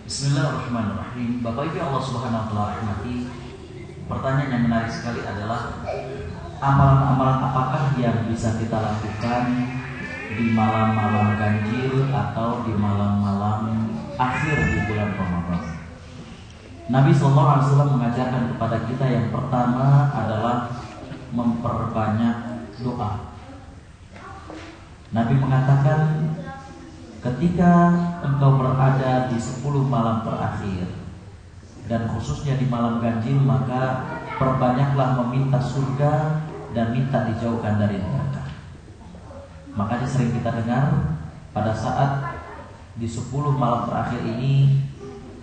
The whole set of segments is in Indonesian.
Bismillahirrahmanirrahim. Bapak Ibu Allah Subhanahu wa taala rahmati. Pertanyaan yang menarik sekali adalah amalan-amalan apakah yang bisa kita lakukan di malam-malam ganjil atau di malam-malam akhir di bulan Ramadan. Nabi SAW mengajarkan kepada kita yang pertama adalah memperbanyak doa. Nabi mengatakan, ketika engkau berada di 10 malam terakhir dan khususnya di malam ganjil, maka perbanyaklah meminta surga dan minta dijauhkan dari neraka. Makanya sering kita dengar pada saat di 10 malam terakhir ini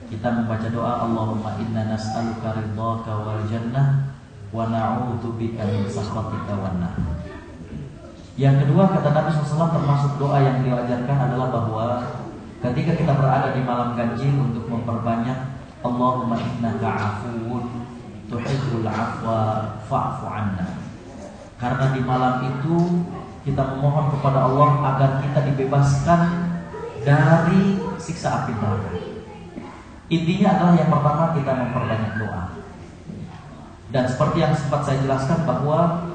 kita membaca doa, Allahumma inna nas'aluka ridhaka wal jannah wa na'udzubika min sakhatika wan nar. Yang kedua, kata Nabi SAW, termasuk doa yang beliau ajarkan adalah bahwa ketika kita berada di malam ganjil untuk memperbanyak Allahumma innaka afuwun tuhibbul afwa fa'fu anna. Karena di malam itu kita memohon kepada Allah agar kita dibebaskan dari siksa api neraka. Intinya adalah yang pertama kita memperbanyak doa. Dan seperti yang sempat saya jelaskan bahwa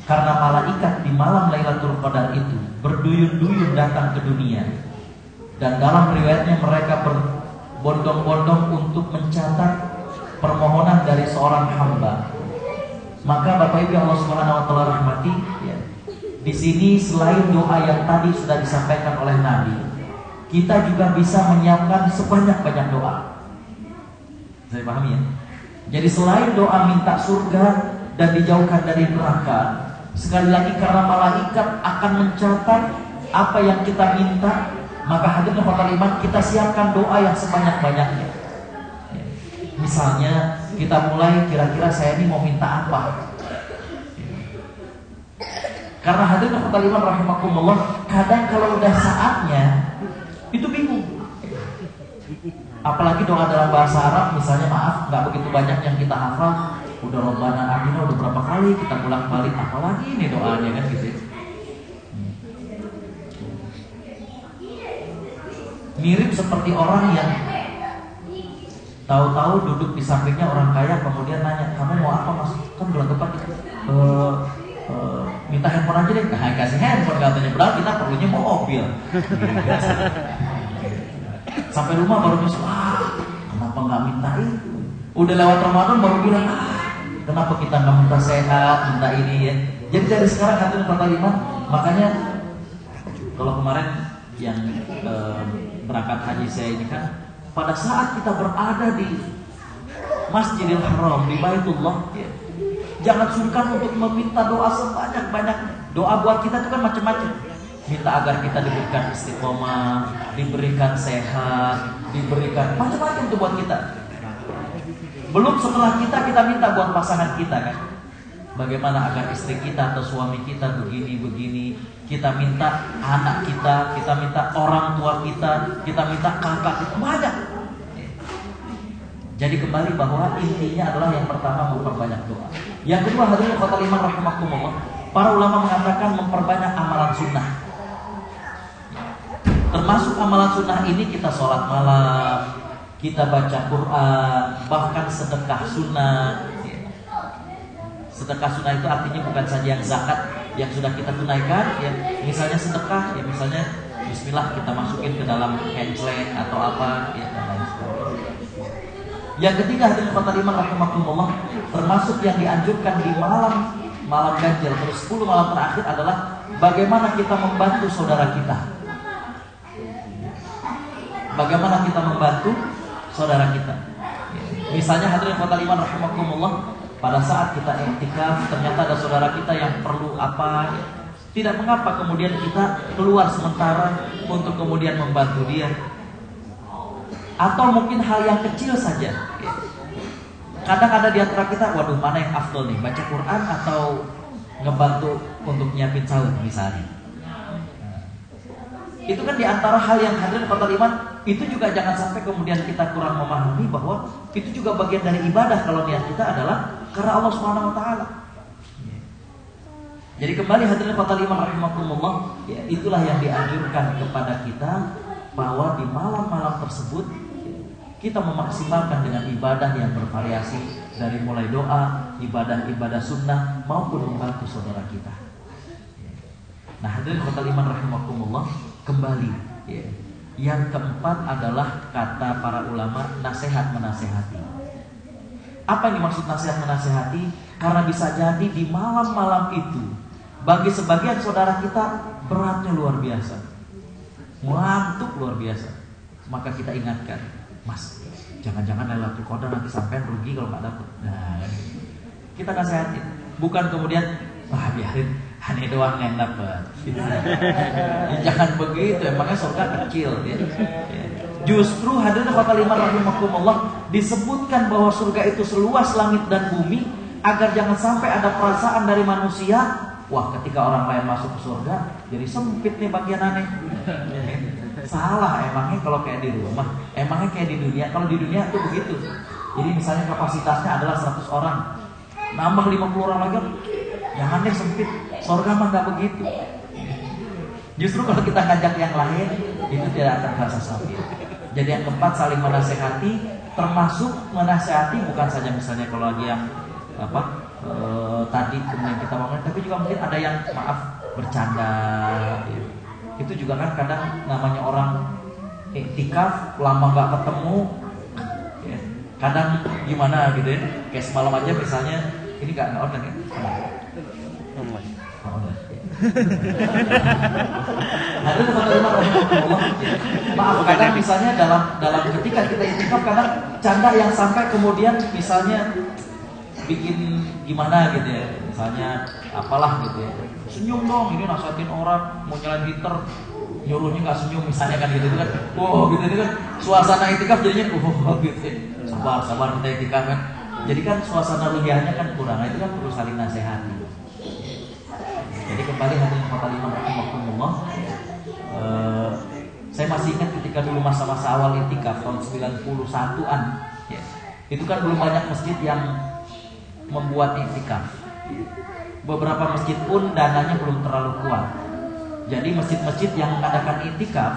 karena malaikat di malam Lailatul Qadar itu berduyun-duyun datang ke dunia, dan dalam riwayatnya mereka berbondong-bondong untuk mencatat permohonan dari seorang hamba. Maka Bapak Ibu Allah Subhanahu wa taala rahmati, ya, di sini selain doa yang tadi sudah disampaikan oleh Nabi, kita juga bisa menyiapkan sebanyak-banyak doa. Saya pahami ya. Jadi selain doa minta surga dan dijauhkan dari neraka, sekali lagi karena malaikat akan mencatat apa yang kita minta, maka hadirin khotbah iman, kita siapkan doa yang sebanyak-banyaknya. Misalnya kita mulai, kira-kira saya ini mau minta apa? Karena hadirin khotbah iman rahimakumullah, kadang kalau udah saatnya itu bingung. Apalagi doa dalam bahasa Arab, misalnya maaf, nggak begitu banyak yang kita hafal. Udah Rabbana Atina udah berapa kali kita bolak-balik, apalagi ini doanya kan gitu ya. Mirip seperti orang yang tahu-tahu duduk di sampingnya orang kaya, kemudian nanya, kamu mau apa mas? Kan bulan depan minta handphone aja deh. Nah, kasih handphone katanya, berarti kita perlunya mau mobil. Sampai rumah baru bisa, kenapa nggak minta itu? Udah lewat Ramadan baru bilang, kenapa kita nggak minta sehat, minta ini ya. Jadi dari sekarang hadirin khotbah iman, makanya kalau kemarin yang berangkat haji saya ini kan, pada saat kita berada di Masjidil Haram, di Baitullah ya, jangan sungkan untuk meminta doa sebanyak-banyak. Doa buat kita itu kan macam-macam. Minta agar kita diberikan istiqomah, diberikan sehat, diberikan macam-macam itu buat kita. Belum setelah kita minta buat pasangan kita kan. Bagaimana agar istri kita atau suami kita begini-begini. Kita minta anak kita minta orang tua kita minta kakak kita, banyak. Jadi kembali bahwa intinya adalah yang pertama memperbanyak doa. Yang kedua, hadirin khotbah iman rahimakumullah, para ulama mengatakan memperbanyak amalan sunnah. Termasuk amalan sunnah ini kita sholat malam, kita baca Quran, bahkan sedekah sunnah. Sedekah sunnah itu artinya bukan saja yang zakat yang sudah kita tunaikan, ya. Misalnya sedekah, ya misalnya Bismillah kita masukin ke dalam handslide atau apa, ya dan lain sebagainya. Yang ketiga, hadirin khotbah iman rahimakumullah, termasuk yang dianjurkan di malam ganjil terus 10 malam terakhir adalah bagaimana kita membantu saudara kita. Bagaimana kita membantu saudara kita. Misalnya hadirin khotbah iman rahimakumullah, pada saat kita iktikaf ternyata ada saudara kita yang perlu apa, tidak mengapa kemudian kita keluar sementara untuk kemudian membantu dia. Atau mungkin hal yang kecil saja. Kadang ada di antara kita, waduh mana yang afdol nih, baca Quran atau ngebantu untuk nyiapin sahur misalnya. Itu kan di antara hal yang hadirin khotbah iman, itu juga jangan sampai kemudian kita kurang memahami bahwa itu juga bagian dari ibadah kalau niat kita adalah karena Allah Subhanahu wa taala. Jadi kembali hadirin khotbah iman rahimakumullah, ya, itulah yang dianjurkan kepada kita bahwa di malam-malam tersebut kita memaksimalkan dengan ibadah yang bervariasi, dari mulai doa, ibadah-ibadah sunnah maupun membantu saudara kita. Nah, hadirin khotal iman rahimakumullah, kembali ya. Yang keempat adalah kata para ulama, nasihat menasehati. Apa yang dimaksud nasihat menasehati? Karena bisa jadi di malam-malam itu bagi sebagian saudara kita beratnya luar biasa, ngantuk luar biasa. Maka kita ingatkan, Mas, jangan-jangan Lailatul Qadar nanti sampean rugi kalau nggak dapet. Nah, kita nasihatin, bukan kemudian biarin aneh doang yang dapet. Jangan begitu, emangnya surga kecil ya. Justru hadirin khotal iman rahimakumullah, disebutkan bahwa surga itu seluas langit dan bumi agar jangan sampai ada perasaan dari manusia, wah ketika orang lain masuk ke surga jadi sempit nih bagian aneh. Salah, emangnya kalau kayak di rumah, emangnya kayak di dunia. Kalau di dunia itu begitu. Jadi misalnya kapasitasnya adalah 100 orang, nambah 50 orang lagi, jangan deh sempit. Surga mah nggak begitu. Justru kalau kita ngajak yang lain, itu tidak akan terasa sempit. Jadi yang keempat, saling menasehati, termasuk menasehati bukan saja misalnya kalau lagi yang tadi kemudian kita ngomongin, tapi juga mungkin ada yang bercanda ya. Itu juga kan kadang namanya orang iktikaf lama nggak ketemu ya. Kadang gimana gitu ya, kayak semalam aja misalnya, ini nggak online ya, maaf, kadang misalnya dalam ketika kita iktikaf kadang canda yang sampai kemudian misalnya bikin gimana gitu ya, misalnya apalah gitu ya, senyum dong, ini nasihatin orang mau nyalain heater nyuruhnya nggak senyum misalnya kan gitu kan, gitu itu kan suasana iktikaf jadinya gitu ya. Sabar kita iktikaf kan, jadi kan suasana ruhiyahnya kan kurang. Nah, itu kan perlu saling nasihati. Jadi kembali hadirin khotal iman rahimakumullah, saya masih ingat ketika dulu masa-masa awal iktikaf tahun 91-an ya, itu kan belum banyak masjid yang membuat iktikaf. Beberapa masjid pun dananya belum terlalu kuat. Jadi masjid-masjid yang mengadakan iktikaf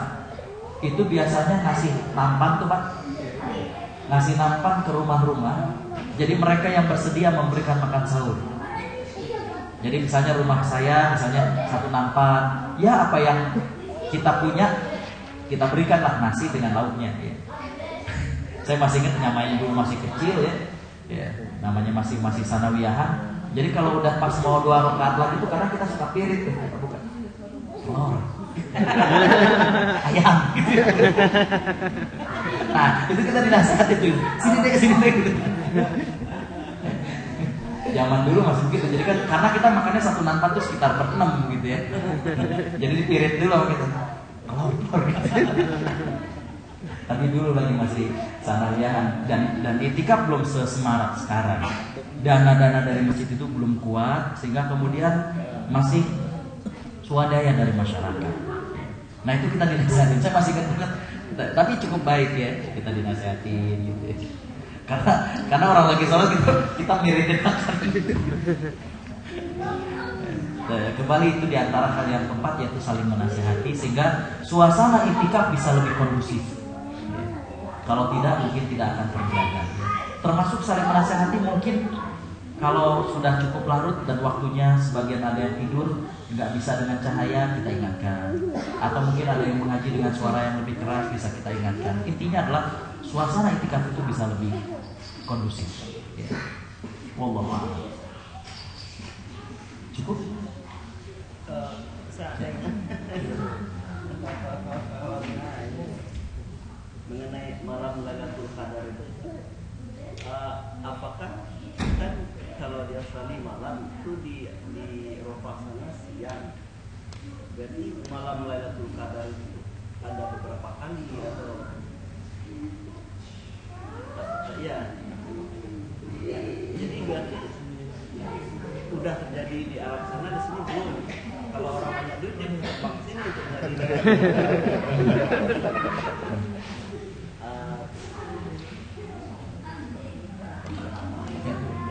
itu biasanya ngasih nampan tuh Pak, ngasih nampan ke rumah-rumah. Jadi mereka yang bersedia memberikan makan sahur. Jadi misalnya rumah saya, misalnya 1 nampan, ya apa yang kita punya kita berikanlah, nasi dengan lauknya. Ya. Saya masih ingat nyamanya dulu masih kecil ya, namanya masih sanawiyahan. Jadi kalau udah pas mau 2 rakaat lagi itu kadang kita suka pirit, bukan? Ayam. Nah itu kita dinasihati tuh, sini deh. Zaman dulu masih begitu. Jadi kan karena kita makannya 1 nampan tuh sekitar 6 gitu ya. Jadi dipirit dulu sama kita. Kelopor gitu. Tapi dulu lagi masih sanawiyahan dan iktikaf belum sesemarak sekarang. Dana-dana dari masjid itu belum kuat sehingga kemudian masih swadaya dari masyarakat. Nah itu kita dinasihatin. Saya masih ingat, tapi cukup baik ya kita dinasihatin gitu ya. Karena orang lagi sholat kita miritin makan. Kembali itu diantara hal yang keempat, yaitu saling menasihati sehingga suasana iktikaf bisa lebih kondusif. Kalau tidak mungkin tidak akan terjaga. Termasuk saling menasihati mungkin kalau sudah cukup larut dan waktunya sebagian ada yang tidur nggak bisa dengan cahaya, kita ingatkan. Atau mungkin ada yang mengaji dengan suara yang lebih keras, bisa kita ingatkan. Intinya adalah suasana iktikaf itu bisa lebih kondusif. Ya. Wallahu a'lam. Cukup? Mengenai malam Lailatul Qadar itu, apakah kan kalau di Australia malam itu di Eropa sana siang, berarti malam Lailatul Qadar itu ada beberapa kali atau ya, jadi berarti udah terjadi di Arab sana, di sini belum. Kalau orang banyak duit dia terbang sini untuk nyari.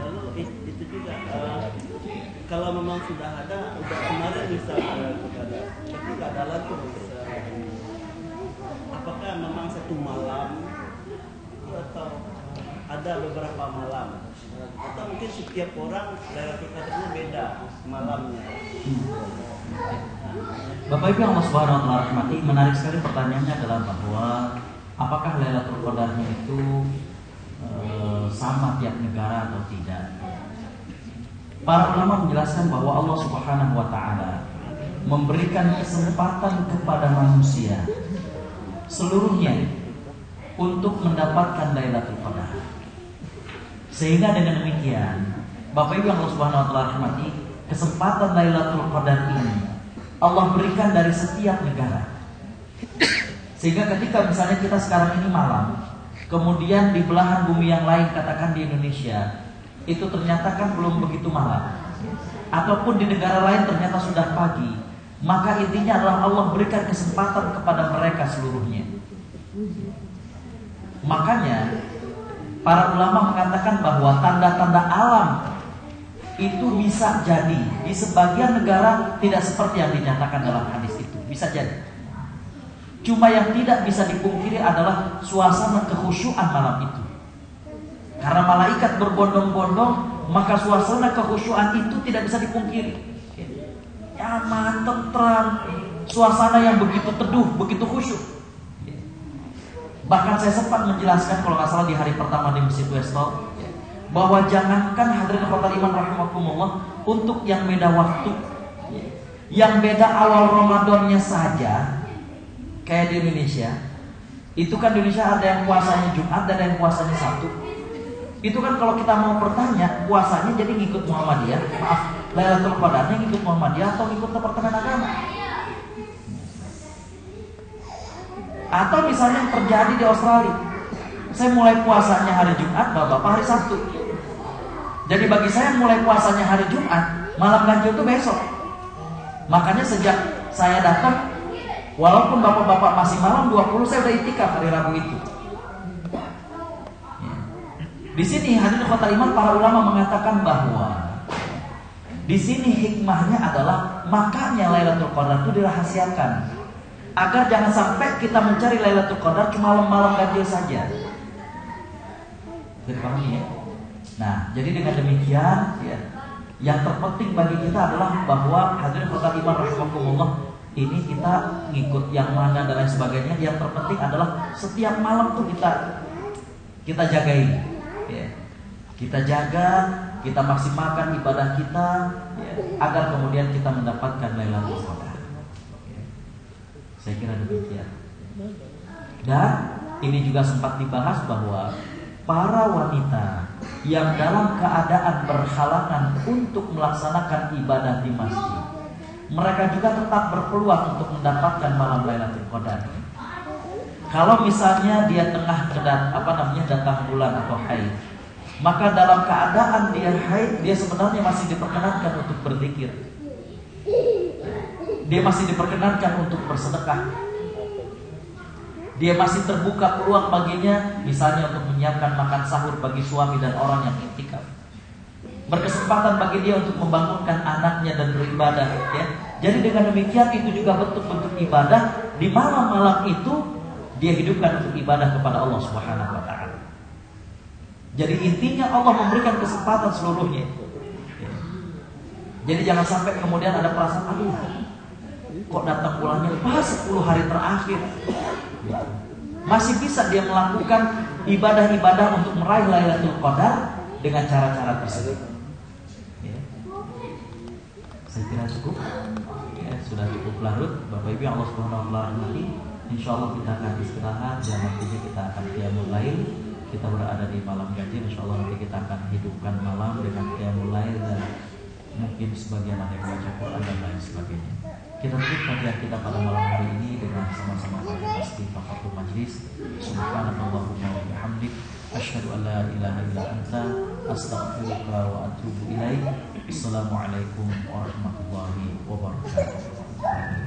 Lalu itu juga kalau memang sudah kemarin bisa kepada, tapi nggak ada lagi bisa. Apakah memang 1 malam ada beberapa malam atau mungkin setiap orang Lailatul Qadarnya beda malamnya. Bapak Ibu yang Allah Subhanahu wa taala rahmati, menarik sekali pertanyaannya adalah bahwa apakah Lailatul Qadarnya itu sama tiap negara atau tidak. Para ulama menjelaskan bahwa Allah Subhanahu wa taala memberikan kesempatan kepada manusia seluruhnya untuk mendapatkan Lailatul Qadar. Sehingga dengan demikian, Bapak Ibu yang Allah Subhanahu wa taala rahmati, kesempatan Lailatul Qadar ini Allah berikan dari setiap negara. Sehingga ketika misalnya kita sekarang ini malam, kemudian di belahan bumi yang lain, katakan di Indonesia, itu ternyata kan belum begitu malam, ataupun di negara lain ternyata sudah pagi, maka intinya adalah Allah berikan kesempatan kepada mereka seluruhnya. Makanya para ulama mengatakan bahwa tanda-tanda alam itu bisa jadi di sebagian negara tidak seperti yang dinyatakan dalam hadis itu, bisa jadi. Cuma yang tidak bisa dipungkiri adalah suasana kekhusyuan malam itu. Karena malaikat berbondong-bondong, maka suasana kekhusyuan itu tidak bisa dipungkiri. Nyaman, tentram, suasana yang begitu teduh, begitu khusyuk. Bahkan saya sempat menjelaskan kalau nggak salah di hari pertama di Masjid Westall, bahwa jangankan hadirin khotul iman rahimakumullah, untuk yang beda waktu, yang beda awal Ramadannya saja, kayak di Indonesia, itu kan di Indonesia ada yang puasanya Jumat dan ada yang puasanya Sabtu. Itu kan kalau kita mau bertanya, puasanya jadi ngikut Muhammadiyah, Lailatul Qadarnya ngikut Muhammadiyah atau ngikut Departemen Agama. Atau misalnya yang terjadi di Australia, saya mulai puasanya hari Jumat, bapak hari Sabtu. Jadi bagi saya mulai puasanya hari Jumat, malam ganjil itu besok. Makanya sejak saya datang, walaupun bapak-bapak masih malam 20, saya udah itikaf hari Rabu itu. Di sini hadirin khotul iman, para ulama mengatakan bahwa di sini hikmahnya adalah makanya Lailatul Qadar itu dirahasiakan agar jangan sampai kita mencari Lailatul Qadar cuma malam-malam ganjil saja. Dipahami ya? Nah, jadi dengan demikian ya, yang terpenting bagi kita adalah bahwa hadirin khotul iman rahimakumullah, ini kita ngikut yang mana dan lain sebagainya. Yang terpenting adalah setiap malam tuh kita jagain. Ya, kita jaga, kita maksimalkan ibadah kita ya, agar kemudian kita mendapatkan Lailatul Qadar. Ya, saya kira demikian. Dan ini juga sempat dibahas bahwa para wanita yang dalam keadaan berhalangan untuk melaksanakan ibadah di masjid, mereka juga tetap berpeluang untuk mendapatkan malam Lailatul Qadar. Kalau misalnya dia tengah datang bulan atau haid, maka dalam keadaan dia haid, dia sebenarnya masih diperkenankan untuk berzikir. Dia masih diperkenankan untuk bersedekah. Dia masih terbuka peluang baginya, misalnya untuk menyiapkan makan sahur bagi suami dan orang yang iktikaf. Berkesempatan bagi dia untuk membangunkan anaknya dan beribadah. Ya. Jadi dengan demikian itu juga bentuk-bentuk ibadah di malam-malam itu. Dia hidupkan untuk ibadah kepada Allah Subhanahu wa taala. Jadi intinya Allah memberikan kesempatan seluruhnya. Jadi jangan sampai kemudian ada perasaan, aduh, kok datang bulannya pas 10 hari terakhir. Masih bisa dia melakukan ibadah-ibadah untuk meraih Lailatul Qadar dengan cara-cara tersebut. Ya. Saya kira cukup. Ya, sudah cukup larut. Bapak Ibu yang Allah Subhanahu wa taala rahmati. InsyaAllah kita akan istirahat dan nantinya kita akan qiyamul lail. Kita berada di malam ganjil. InsyaAllah nanti kita akan hidupkan malam dengan qiyamul lail dan mungkin sebagian ada yang baca Quran dan lain sebagainya. Kita tutup kajian kita pada malam hari ini dengan sama-sama baca istighfaratul majlis. Subhanallahumma wa bihamdik, asyhadu an la ilaha illa anta, astaghfiruka wa atubu ilaik. Assalamualaikum warahmatullahi wabarakatuh.